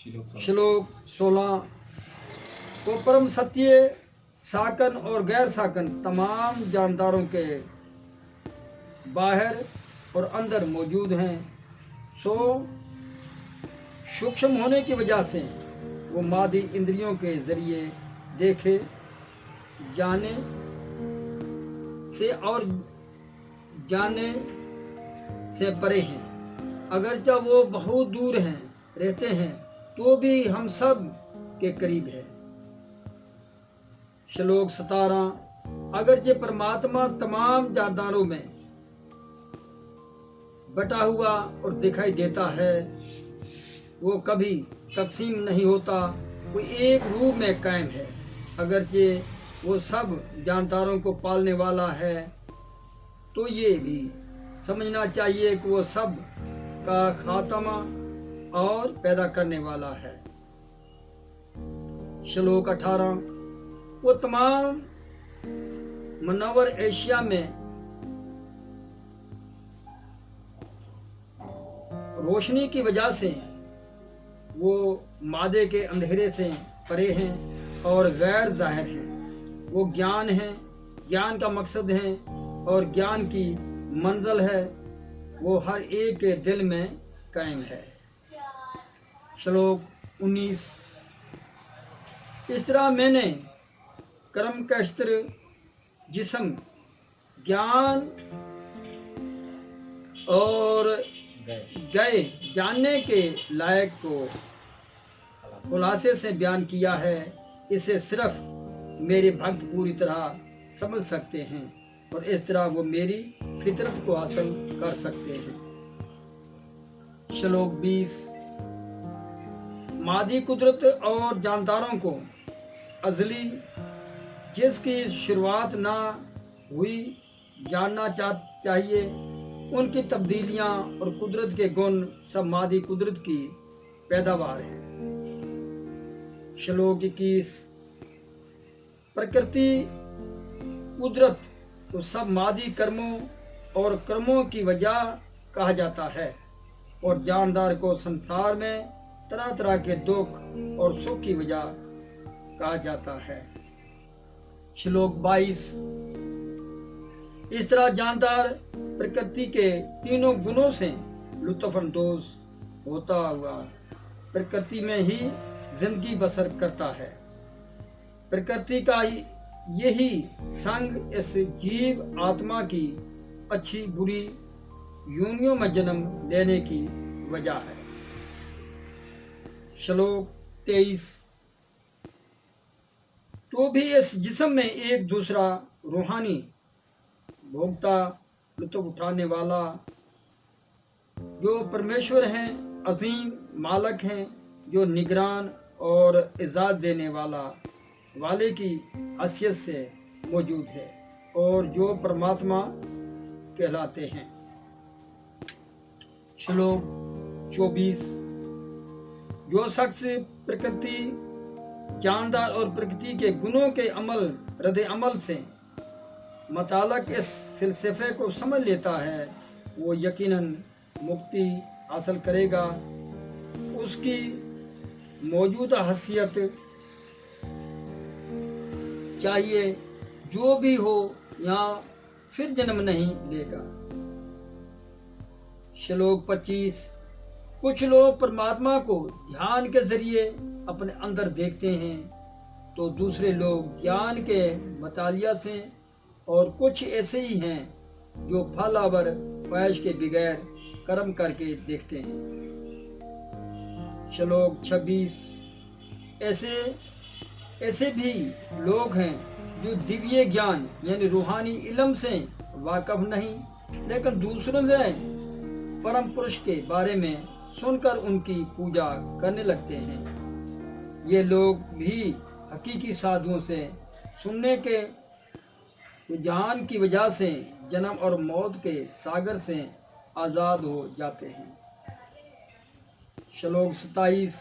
श्लोक 16। तो परम सत्य साकन और गैर साकन तमाम जानदारों के बाहर और अंदर मौजूद हैं। सो सूक्ष्म होने की वजह से वो मादी इंद्रियों के जरिए देखे जाने से और जाने से परे हैं। अगर जब वो बहुत दूर हैं रहते हैं तो भी हम सब के करीब है। श्लोक 17। अगर ये परमात्मा तमाम जानदारों में बटा हुआ और दिखाई देता है, वो कभी तकसीम नहीं होता, वो एक रूप में कायम है। अगर ये वो सब जानदारों को पालने वाला है तो ये भी समझना चाहिए कि वो सब का खात्मा और पैदा करने वाला है। श्लोक 18। वो तमाम मनवर एशिया में रोशनी की वजह से वो मादे के अंधेरे से परे हैं और गैर जाहिर हैं। वो ज्ञान है, ज्ञान का मकसद है और ज्ञान की मंजिल है। वो हर एक के दिल में कायम है। श्लोक 19। इस तरह मैंने कर्म का अस्त्र जिस्म ज्ञान और गए जानने के लायक को खुलासे से बयान किया है। इसे सिर्फ मेरे भक्त पूरी तरह समझ सकते हैं और इस तरह वो मेरी फितरत को हासिल कर सकते हैं। श्लोक 20। मादी कुदरत और जानदारों को अजली जिसकी शुरुआत ना हुई जानना चाहिए। उनकी तब्दीलियां और कुदरत के गुण सब मादी कुदरत की पैदावार है। श्लोक 21। प्रकृति कुदरत को सब मादी कर्मों और कर्मों की वजह कहा जाता है और जानदार को संसार में तरह तरह के दुख और सुख की वजह कहा जाता है। श्लोक 22। इस तरह जानदार प्रकृति के तीनों गुणों से लुत्फानंदोज होता हुआ प्रकृति में ही जिंदगी बसर करता है। प्रकृति का यही संग इस जीव आत्मा की अच्छी बुरी योनियों में जन्म लेने की वजह है। श्लोक 23। तो भी इस जिस्म में एक दूसरा रूहानी भोक्ता लुत्फ उठाने वाला जो परमेश्वर हैं, अजीम मालक हैं, जो निगरान और इजाज़त देने वाले की हैसियत से मौजूद है और जो परमात्मा कहलाते हैं। श्लोक 24। जो शख्स प्रकृति जानदार और प्रकृति के गुणों के रद्द अमल से मुताल्लिक़ इस फ़िलसफ़े को समझ लेता है, वो यकीनन मुक्ति हासिल करेगा। उसकी मौजूदा हैसियत चाहिए जो भी हो या फिर जन्म नहीं लेगा। श्लोक 25। कुछ लोग परमात्मा को ध्यान के जरिए अपने अंदर देखते हैं तो दूसरे लोग ज्ञान के मुतालिया से और कुछ ऐसे ही हैं जो फलावर ख्वाहिश के बगैर कर्म करके देखते हैं। श्लोक 26। ऐसे भी लोग हैं जो दिव्य ज्ञान यानी रूहानी इल्म से वाकिफ नहीं लेकिन दूसरों से परम पुरुष के बारे में सुनकर उनकी पूजा करने लगते हैं। ये लोग भी हकीकी साधुओं से सुनने के रुझान की वजह से जन्म और मौत के सागर से आज़ाद हो जाते हैं। श्लोक 27।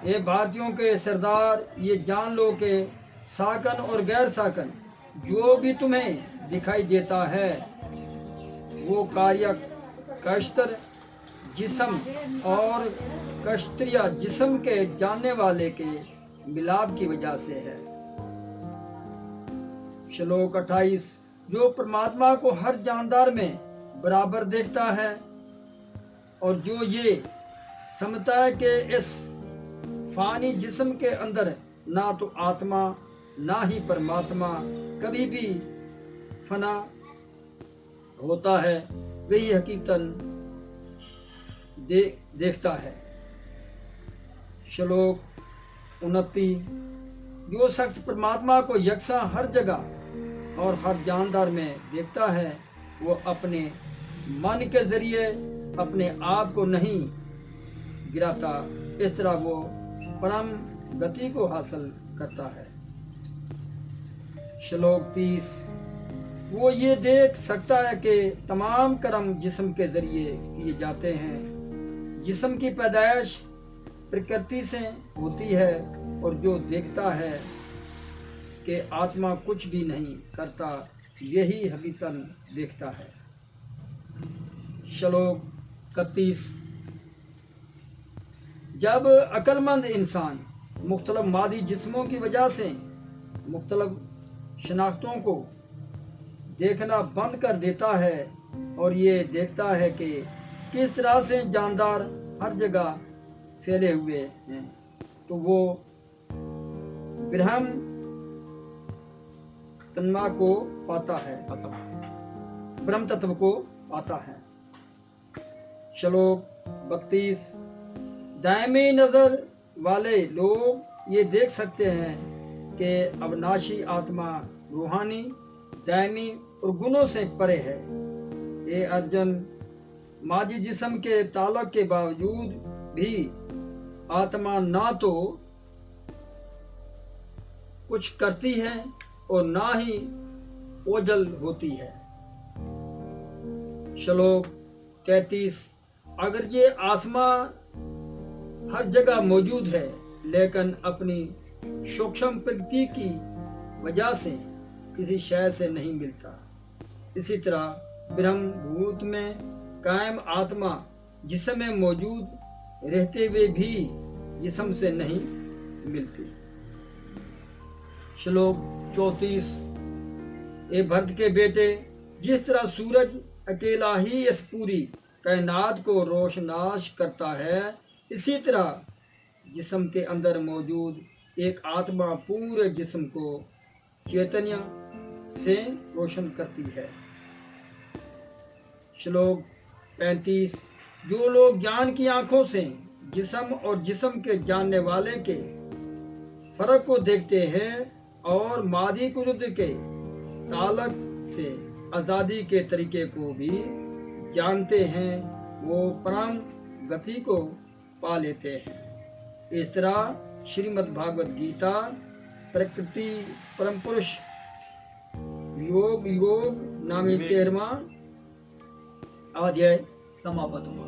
ये भारतीयों के सरदार, ये जान लो कि साकन और गैर साकन जो भी तुम्हें दिखाई देता है वो कार्य कश्तर जिस्म और कश्तरिया जिस्म के जानने वाले के मिलाप की वजह से है। श्लोक 28, जो परमात्मा को हर जानदार में बराबर देखता है और जो ये समझता है कि इस फानी जिस्म के अंदर ना तो आत्मा ना ही परमात्मा कभी भी फना होता है, वही हकीकतन देखता है। श्लोक 29, जो शख्स परमात्मा को यकसा हर जगह और हर जानदार में देखता है वो अपने मन के जरिए अपने आप को नहीं गिराता, इस तरह वो परम गति को हासिल करता है। श्लोक 30, वो ये देख सकता है कि तमाम कर्म जिस्म के जरिए किए जाते हैं। जिस्म की पैदाइश प्रकृति से होती है और जो देखता है कि आत्मा कुछ भी नहीं करता, यही हकीकतन देखता है। श्लोक 31, जब अक्लमंद इंसान मुख्तलिफ मादी जिस्मों की वजह से मुख्तलिफ शनाख्तों को देखना बंद कर देता है और ये देखता है कि किस तरह से जानदार हर जगह फैले हुए हैं, तो वो ब्रह्म तन्मा को पाता है, ब्रह्म तत्व को पाता है। श्लोक 32, दायमी नजर वाले लोग ये देख सकते हैं कि अविनाशी आत्मा रूहानी, दायमी और गुणों से परे है। ये अर्जुन, माजी जिस्म के ताल्लुक के बावजूद भी आत्मा ना तो कुछ करती है और ना ही ओझल होती है। श्लोक 33, अगर ये आसमां हर जगह मौजूद है लेकिन अपनी सूक्ष्म प्रकृति की वजह से किसी शय से नहीं मिलता, इसी तरह ब्रह्म भूत में कायम आत्मा जिस्म में मौजूद रहते हुए भी जिस्म से नहीं मिलती। श्लोक 34, ए भरत के बेटे, जिस तरह सूरज अकेला ही इस पूरी कायनात को रोशनाश करता है, इसी तरह जिस्म के अंदर मौजूद एक आत्मा पूरे जिस्म को चैतन्य से रोशन करती है। श्लोक 35, जो लोग ज्ञान की आंखों से जिस्म और जिस्म के जानने वाले के फर्क को देखते हैं और मादी कुदरत के ताल्लुक से आज़ादी के तरीके को भी जानते हैं, वो परम गति को पा लेते हैं। इस तरह श्रीमद् भागवत गीता प्रकृति परम पुरुष योग नामी 13वां अध्याय समाप्त हुआ।